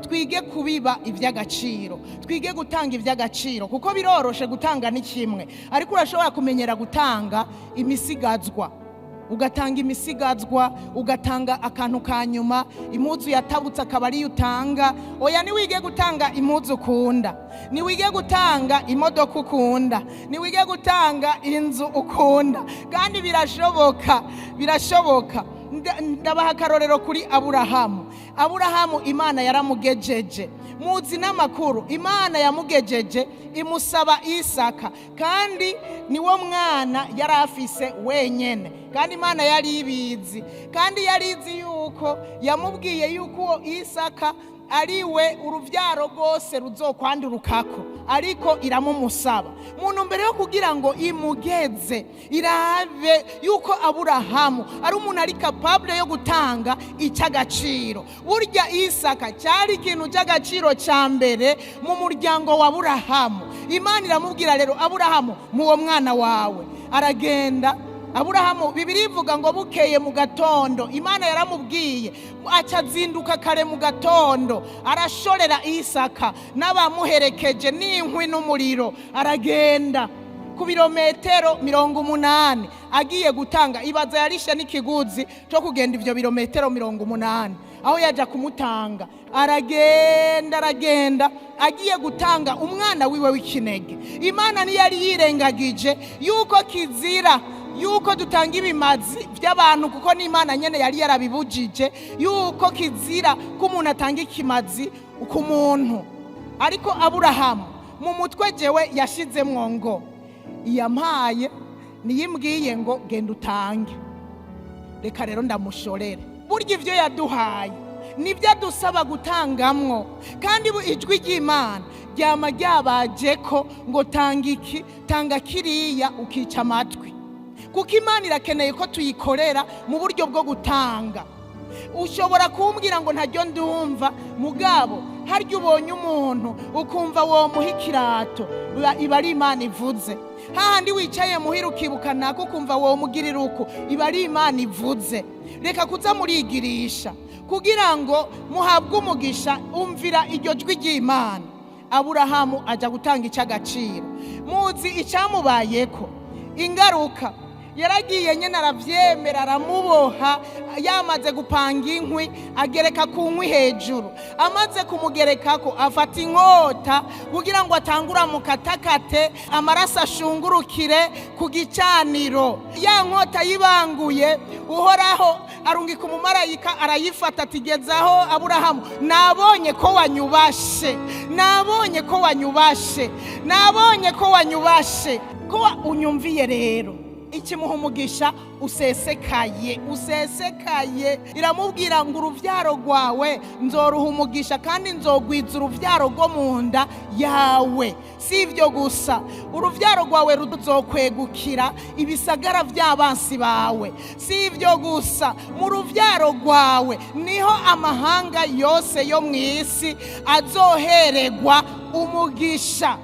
twige kubiba iby'agaciro, twige gutanga iby'agaciro, kuko biroroshe gutanga ni kimwe, ariko urashobora kumenyera gutanga imisigazwa, ugatanga imisigazwa, ugatanga akantu ka nyuma, impuzu yatabutse akaba ariyo utanga. Oya, niwige gutanga impuzu ukunda, niwige gutanga imodoka ukunda, niwige gutanga inzu ukunda, kandi birashoboka. Ndabaha akarorero kuri Aburahamu Imana yaramugejeje, muzi n'amakuru, Imana yamugejeje imusaba Isaka, kandi niwo mwana yari afise wenyene, kandi Imana yari ibizi, kandi yari izi yuko yamubwiye yuko uwo Isaka ariwe uruvyaro rwose ruzokwandurukako, ariko iramumusaba muntu mbere yo kugira ngo imugeze irabe yuko Aburahamu ari umuntu ari capable yo gutanga icy'agaciro. Burya Isaka cyari ikintu cy'agaciro cya mbere mu muryango wa Aburahamu. Imana iramubwira rero, Aburahamu, muwo mwana wawe. Aragenda Aburahamu, Bibiliya ivuga ngo bukeye mu gatondo, Imana yaramubwiye, acazinduka kare mu gatondo, arashorera Isaka n'abamuherekeje n'inkwi n'umuriro, aragenda ku birometero 80 agiye gutanga. Ibaza yarishe n'ikiguzi cyo kugenda ivyo birometero 80, aho yaja kumutanga. Aragenda agiye gutanga umwana wiwe w'ikinege. Imana ntiyari yirengagije yuko kizira yuko dutanga ibimazi by'abantu, kuko n'Imana nyene yari yarabibujije yuko kizira ko umuntu atanga ikimazi ku muntu. Ariko Aburahamu mu mutwe jewe yashizemwo ngo iyampaye niyimbwiye ngo genda utange, reka rero ndamushorere. Burya ivyo yaduhaye nibyo adusaba gutangamwo, kandi ijwi ry'Imana ryama ryabaje ko ngo tanga iki, tanga kiriya, ukica amatwi, kuko Imana irakeneye ko tuyikorera mu buryo bwo gutanga. Ushobora kumbwira ngo ntaryo ndumva, mugabo harya ubonye umuntu ukumva womuha ikirato, iba ari Imana ivuze. Hahandi wicaye muhira ukibuka nako ukumva womugirira uko, iba ari Imana ivuze. Reka kuza murigirisha kugira ngo muhabwe umugisha, umvira iryo jwi ry'Imana. Aburahamu aja gutanga icy'agaciro. Muzi icyamubayeko, ingaruka yaragiye nyene aravyemera, aramuboha, yamaze gupanga inkwi agereka ku nkwi hejuru. Amaze kumugerekako afata inkota kugira ngo atangura mu katakate, amaraso ashungurukire ku gicaniro. Ya nkota yibanguye, Uhoraho arungika umumarayika arayifata, atigezaho Aburahamu, nabonye ko wanyubashe, nabonye ko wanyubashe, nabonye ko wanyubashe, ko unyumviye rero ikimuha umugisha usesekaye. Iramubwira ngo uruvyaro rwawe nzoruha umugisha, kandi nzogwiza uruvyaro rwo mu nda yawe. Si ivyo gusa, uruvyaro rwawe ruzokwegukira ibisagara vy'abansi bawe. Si ivyo gusa, mu ruvyaro rwawe niho amahanga yose yo mw'isi azohererwa umugisha.